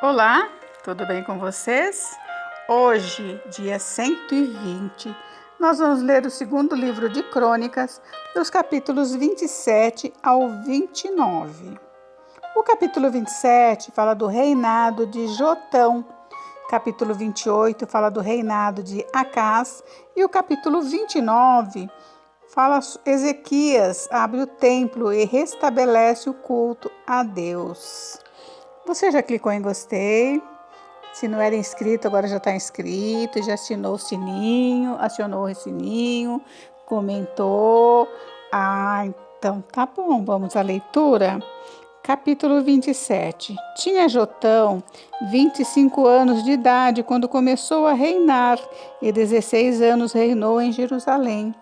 Olá, tudo bem com vocês? Hoje, dia 120, nós vamos ler o segundo livro de Crônicas, dos capítulos 27 ao 29. O capítulo 27 fala do reinado de Jotão, capítulo 28 fala do reinado de Acás e o capítulo 29 fala Ezequias abre o templo e restabelece o culto a Deus. Você já clicou em gostei? Se não era inscrito, agora já está inscrito, já acionou o sininho, comentou. Então tá bom, vamos à leitura. Capítulo 27. Tinha Jotão 25 anos de idade quando começou a reinar e 16 anos reinou em Jerusalém.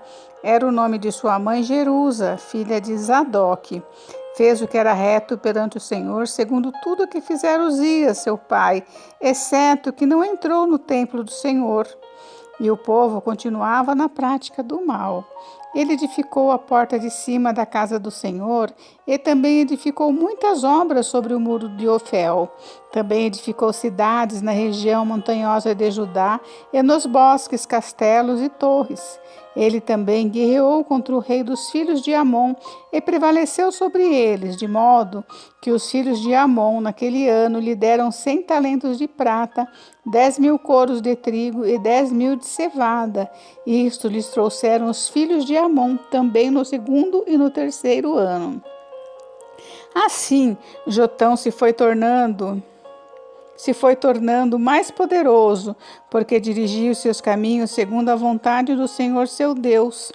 Era o nome de sua mãe Jerusa, filha de Zadok. Fez o que era reto perante o Senhor, segundo tudo o que fizera Uzias, seu pai, exceto que não entrou no templo do Senhor. E o povo continuava na prática do mal. Ele edificou a porta de cima da casa do Senhor e também edificou muitas obras sobre o muro de Ofel. Também edificou cidades na região montanhosa de Judá e nos bosques, castelos e torres. Ele também guerreou contra o rei dos filhos de Amon e prevaleceu sobre eles, de modo que os filhos de Amon, naquele ano, lhe deram 100 talentos de prata, 10.000 coros de trigo e 10.000 de cevada. Isto lhes trouxeram os filhos de Amon, também no segundo e no terceiro ano. Assim, Jotão se foi tornando mais poderoso, porque dirigia os seus caminhos segundo a vontade do Senhor seu Deus.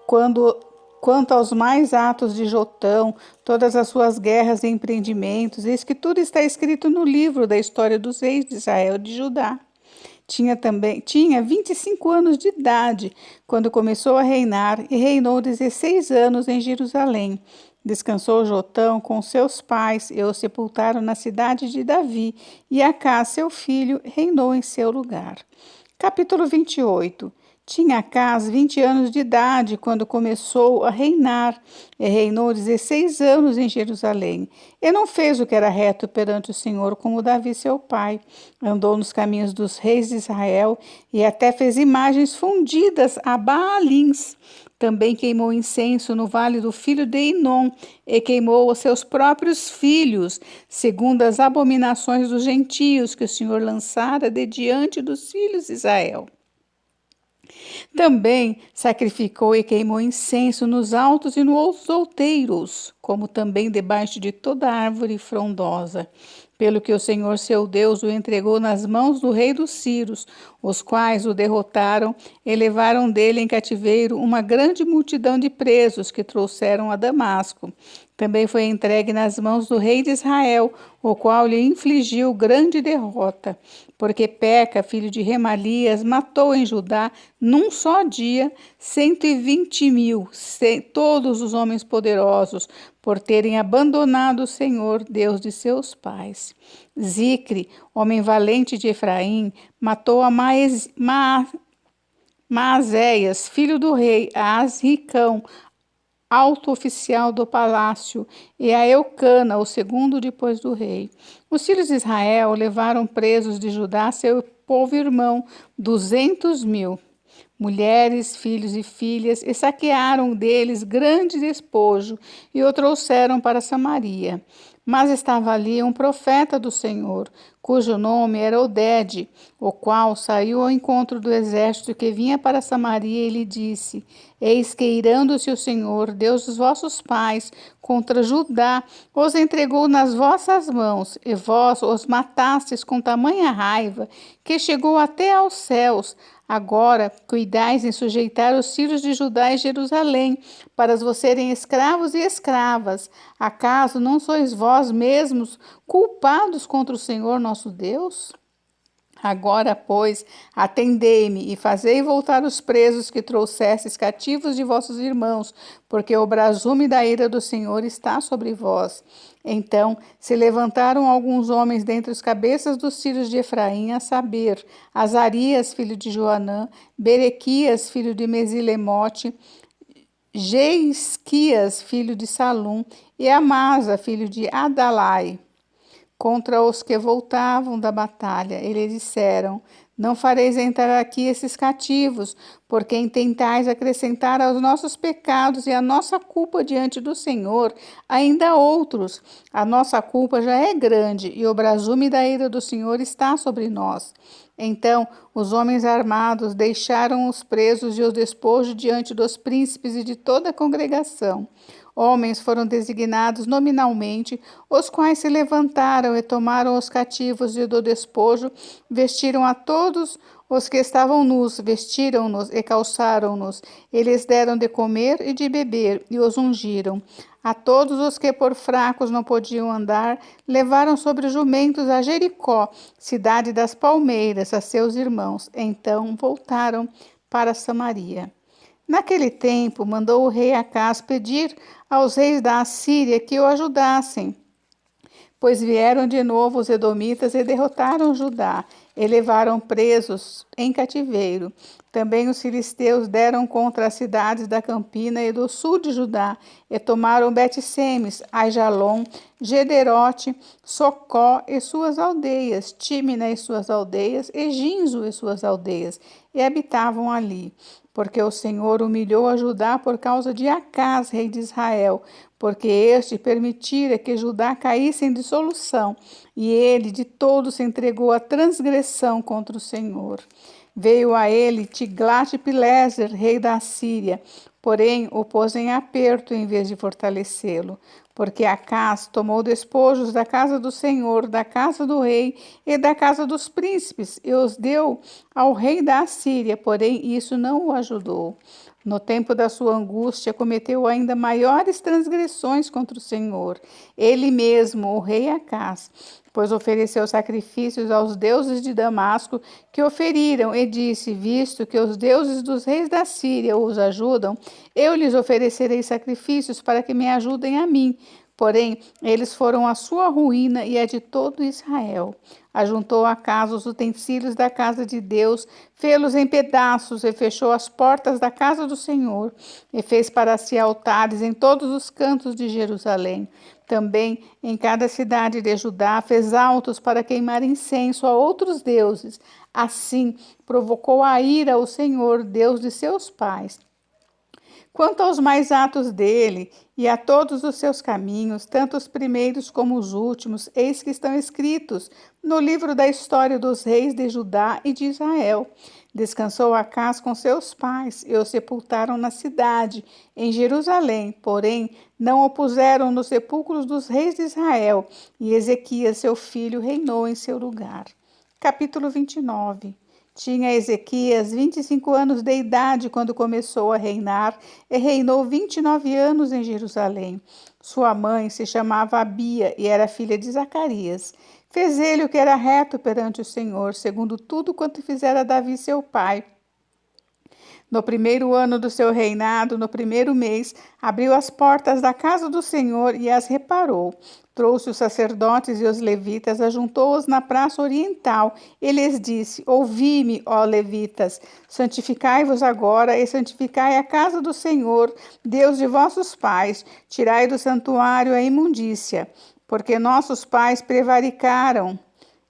Quanto aos mais atos de Jotão, todas as suas guerras e empreendimentos, eis que tudo está escrito no livro da história dos reis de Israel e de Judá. Tinha 25 anos de idade quando começou a reinar e reinou 16 anos em Jerusalém. Descansou Jotão com seus pais e o sepultaram na cidade de Davi, e Acás, seu filho, reinou em seu lugar. Capítulo 28. Tinha Acás 20 anos de idade quando começou a reinar, e reinou 16 anos em Jerusalém. E não fez o que era reto perante o Senhor, como Davi seu pai. Andou nos caminhos dos reis de Israel, e até fez imagens fundidas a Baalins. Também queimou incenso no vale do filho de Inom, e queimou os seus próprios filhos, segundo as abominações dos gentios que o Senhor lançara de diante dos filhos de Israel. Também sacrificou e queimou incenso nos altos e nos outeiros, como também debaixo de toda árvore frondosa. Pelo que o Senhor seu Deus o entregou nas mãos do rei dos Círios, os quais o derrotaram e levaram dele em cativeiro uma grande multidão de presos que trouxeram a Damasco. Também foi entregue nas mãos do rei de Israel, o qual lhe infligiu grande derrota, porque Peca, filho de Remalias, matou em Judá, num só dia, 120.000, todos os homens poderosos, por terem abandonado o Senhor, Deus de seus pais. Zicre, homem valente de Efraim, matou a Maazéias, filho do rei, a Asricão, alto oficial do palácio, e a Eucana, o segundo depois do rei. Os filhos de Israel levaram presos de Judá, seu povo irmão, 200.000. Mulheres, filhos e filhas, e saquearam deles grande despojo, e o trouxeram para Samaria. Mas estava ali um profeta do Senhor, cujo nome era Odede, o qual saiu ao encontro do exército que vinha para Samaria e lhe disse: Eis que, irando-se o Senhor, Deus dos vossos pais, contra Judá, os entregou nas vossas mãos, e vós os matastes com tamanha raiva, que chegou até aos céus. Agora, cuidais em sujeitar os filhos de Judá e Jerusalém, para vos serem escravos e escravas. Acaso não sois vós mesmos culpados contra o Senhor nosso Deus? Agora, pois, atendei-me e fazei voltar os presos que trouxestes cativos de vossos irmãos, porque o brasume da ira do Senhor está sobre vós. Então se levantaram alguns homens dentre os cabeças dos filhos de Efraim, a saber, Azarias, filho de Joanã, Berequias, filho de Mesilemote, Jeisquias, filho de Salum, e Amasa, filho de Adalai. contra os que voltavam da batalha. Eles disseram: não fareis entrar aqui esses cativos, porque intentais acrescentar aos nossos pecados e à nossa culpa diante do Senhor ainda outros. A nossa culpa já é grande e o brasume da ira do Senhor está sobre nós. Então os homens armados deixaram os presos e os despojos diante dos príncipes e de toda a congregação. Homens foram designados nominalmente, os quais se levantaram e tomaram os cativos e do despojo, vestiram a todos os que estavam nus, vestiram-nos e calçaram-nos. Eles deram de comer e de beber e os ungiram. A todos os que por fracos não podiam andar, levaram sobre jumentos a Jericó, cidade das palmeiras, a seus irmãos. Então voltaram para Samaria. Naquele tempo, mandou o rei Acás pedir aos reis da Assíria que o ajudassem, pois vieram de novo os edomitas e derrotaram Judá, e levaram presos em cativeiro. Também os filisteus deram contra as cidades da campina e do sul de Judá, e tomaram Bet-Semes, Aijalon, Gederote, Socó e suas aldeias, Tímina e suas aldeias, e Ginzo e suas aldeias, e habitavam ali. Porque o Senhor humilhou a Judá por causa de Acás, rei de Israel, porque este permitira que Judá caísse em dissolução, e ele de todo se entregou à transgressão contra o Senhor. Veio a ele Tiglat-Pileser, rei da Assíria, porém o pôs em aperto em vez de fortalecê-lo, porque Acás tomou despojos da casa do Senhor, da casa do rei e da casa dos príncipes, e os deu ao rei da Assíria, porém isso não o ajudou. No tempo da sua angústia, cometeu ainda maiores transgressões contra o Senhor, ele mesmo, o rei Acás, pois ofereceu sacrifícios aos deuses de Damasco, que oferiram, e disse: visto que os deuses dos reis da Síria os ajudam, eu lhes oferecerei sacrifícios para que me ajudem a mim. Porém, eles foram a sua ruína e a de todo Israel. Ajuntou a casa os utensílios da casa de Deus, fê-los em pedaços e fechou as portas da casa do Senhor, e fez para si altares em todos os cantos de Jerusalém. Também em cada cidade de Judá fez altos para queimar incenso a outros deuses. Assim provocou a ira ao Senhor, Deus de seus pais. Quanto aos mais atos dele e a todos os seus caminhos, tanto os primeiros como os últimos, eis que estão escritos no livro da história dos reis de Judá e de Israel. Descansou Acás com seus pais e o sepultaram na cidade, em Jerusalém, porém não o puseram nos sepulcros dos reis de Israel, e Ezequias, seu filho, reinou em seu lugar. Capítulo 29. Tinha Ezequias 25 anos de idade quando começou a reinar, e reinou 29 anos em Jerusalém. Sua mãe se chamava Abia e era filha de Zacarias. Fez ele o que era reto perante o Senhor, segundo tudo quanto fizera Davi seu pai. No primeiro ano do seu reinado, no primeiro mês, abriu as portas da casa do Senhor e as reparou. Trouxe os sacerdotes e os levitas, ajuntou-os na praça oriental e lhes disse: ouvi-me, ó levitas, santificai-vos agora e santificai a casa do Senhor, Deus de vossos pais, tirai do santuário a imundícia, porque nossos pais prevaricaram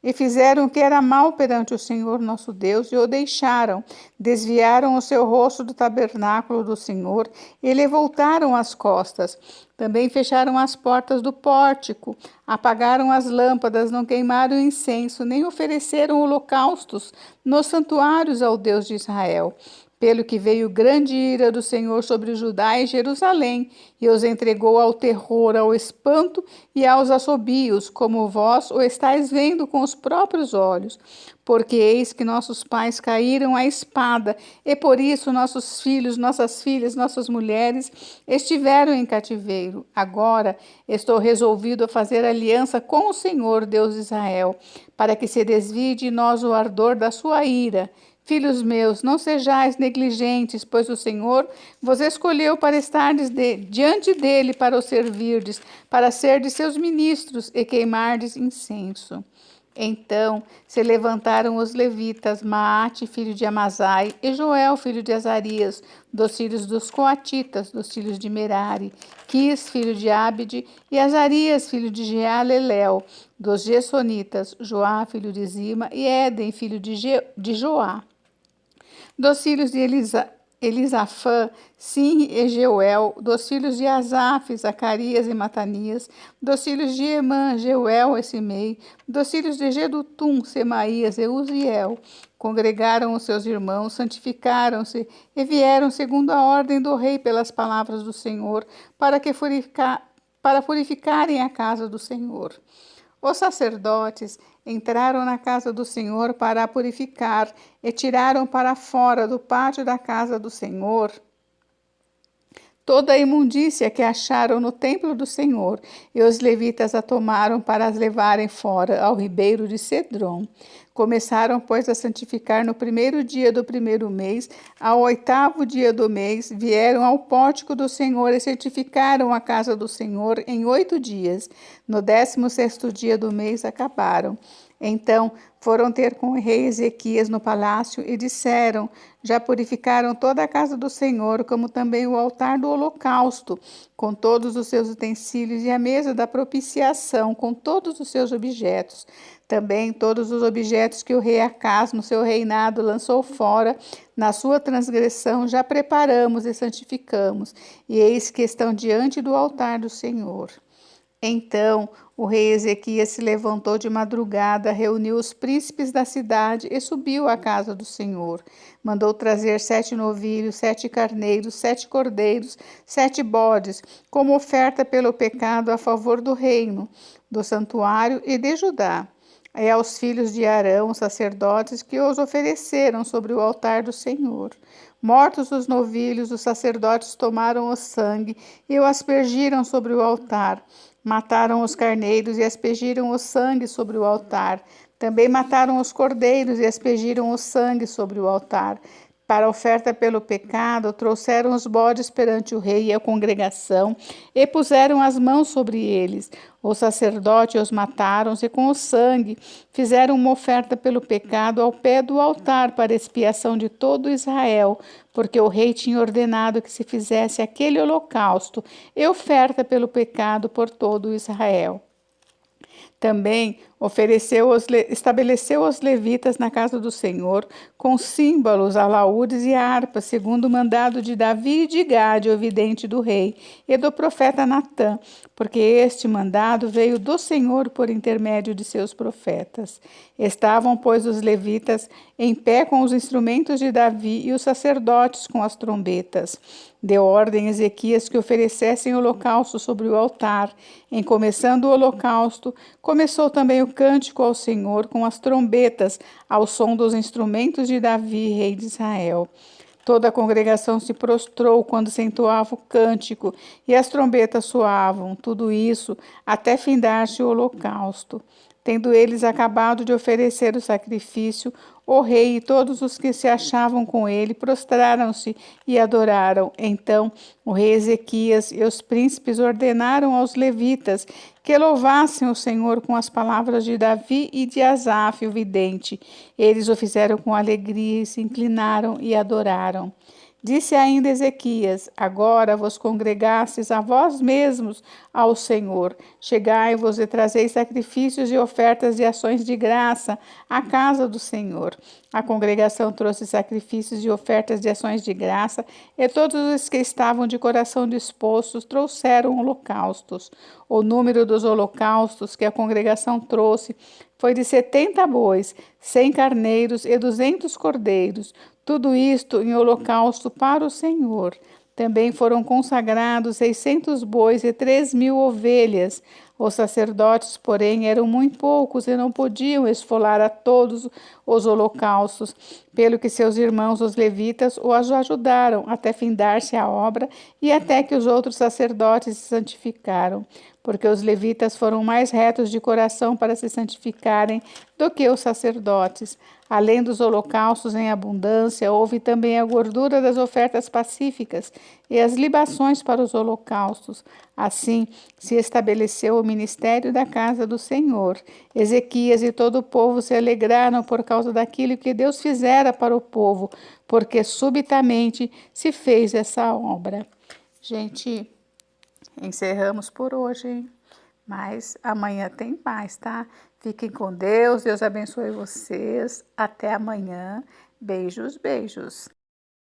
e fizeram o que era mal perante o Senhor nosso Deus, e o deixaram. Desviaram o seu rosto do tabernáculo do Senhor, e lhe voltaram as costas. Também fecharam as portas do pórtico, apagaram as lâmpadas, não queimaram incenso, nem ofereceram holocaustos nos santuários ao Deus de Israel. Pelo que veio grande ira do Senhor sobre Judá e Jerusalém, e os entregou ao terror, ao espanto e aos assobios, como vós o estáis vendo com os próprios olhos. Porque eis que nossos pais caíram à espada, e por isso nossos filhos, nossas filhas, nossas mulheres estiveram em cativeiro. Agora estou resolvido a fazer aliança com o Senhor, Deus de Israel, para que se desvie de nós o ardor da sua ira. Filhos meus, não sejais negligentes, pois o Senhor vos escolheu para estardes diante dele, para o servirdes, para serdes seus ministros e queimardes incenso. Então se levantaram os levitas, Maate, filho de Amasai, e Joel, filho de Azarias, dos filhos dos Coatitas, dos filhos de Merari, Quis, filho de Abide, e Azarias, filho de Jealelel, dos Gessonitas, Joá, filho de Zima, e Éden, filho de Joá. Dos filhos de Elisafã, Sim e Jeuel, dos filhos de Asaf, Zacarias e Matanias, dos filhos de Emã, Jeuel e Simei, dos filhos de Gedutum, Semaías e Uziel. Congregaram os seus irmãos, santificaram-se e vieram segundo a ordem do rei pelas palavras do Senhor, para purificarem a casa do Senhor. Os sacerdotes entraram na casa do Senhor para a purificar e tiraram para fora do pátio da casa do Senhor toda a imundícia que acharam no templo do Senhor, e os levitas a tomaram para as levarem fora ao ribeiro de Cedron. Começaram, pois, a santificar no primeiro dia do primeiro mês, ao 8º dia do mês, vieram ao pórtico do Senhor e santificaram a casa do Senhor em 8 dias. No 16º dia do mês acabaram. Então foram ter com o rei Ezequias no palácio e disseram: já purificaram toda a casa do Senhor, como também o altar do holocausto, com todos os seus utensílios, e a mesa da propiciação, com todos os seus objetos. Também todos os objetos que o rei Acaz, no seu reinado, lançou fora, na sua transgressão, já preparamos e santificamos, e eis que estão diante do altar do Senhor. Então o rei Ezequias se levantou de madrugada, reuniu os príncipes da cidade e subiu à casa do Senhor. Mandou trazer 7 novilhos, 7 carneiros, 7 cordeiros, 7 bodes, como oferta pelo pecado a favor do reino, do santuário e de Judá. E aos filhos de Arão, os sacerdotes, que os ofereceram sobre o altar do Senhor. Mortos os novilhos, os sacerdotes tomaram o sangue e o aspergiram sobre o altar. Mataram os carneiros e aspergiram o sangue sobre o altar. Também mataram os cordeiros e aspergiram o sangue sobre o altar. Para a oferta pelo pecado, trouxeram os bodes perante o rei e a congregação e puseram as mãos sobre eles. Os sacerdotes os mataram e com o sangue fizeram uma oferta pelo pecado ao pé do altar para expiação de todo Israel, porque o rei tinha ordenado que se fizesse aquele holocausto e oferta pelo pecado por todo Israel. Também estabeleceu os levitas na casa do Senhor, com símbolos, alaúdes e harpas, segundo o mandado de Davi e de Gade, o vidente do rei, e do profeta Natã, porque este mandado veio do Senhor por intermédio de seus profetas. Estavam, pois, os levitas em pé com os instrumentos de Davi e os sacerdotes com as trombetas. Deu ordem a Ezequias que oferecessem holocausto sobre o altar. Em começando o holocausto, começou também o cântico ao Senhor com as trombetas, ao som dos instrumentos de Davi, rei de Israel. Toda a congregação se prostrou quando se entoava o cântico e as trombetas soavam, tudo isso até findar-se o holocausto. Tendo eles acabado de oferecer o sacrifício, o rei e todos os que se achavam com ele prostraram-se e adoraram. Então o rei Ezequias e os príncipes ordenaram aos levitas que louvassem o Senhor com as palavras de Davi e de Asaf, o vidente. Eles o fizeram com alegria e se inclinaram e adoraram. Disse ainda Ezequias: agora vos congregastes a vós mesmos ao Senhor. Chegai-vos e trazei sacrifícios e ofertas de ações de graça à casa do Senhor. A congregação trouxe sacrifícios e ofertas de ações de graça, e todos os que estavam de coração dispostos trouxeram holocaustos. O número dos holocaustos que a congregação trouxe foi de 70 bois, 100 carneiros e 200 cordeiros, tudo isto em holocausto para o Senhor. Também foram consagrados 600 bois e 3.000 ovelhas. Os sacerdotes, porém, eram muito poucos e não podiam esfolar a todos os holocaustos, pelo que seus irmãos, os levitas, os ajudaram até findar-se a obra e até que os outros sacerdotes se santificaram. porque os levitas foram mais retos de coração para se santificarem do que os sacerdotes. Além dos holocaustos em abundância, houve também a gordura das ofertas pacíficas e as libações para os holocaustos. Assim, se estabeleceu o ministério da casa do Senhor. Ezequias e todo o povo se alegraram por causa daquilo que Deus fizera para o povo, porque subitamente se fez essa obra. Gente, encerramos por hoje, hein? Mas amanhã tem mais, tá? Fiquem com Deus, Deus abençoe vocês. Até amanhã. Beijos, beijos.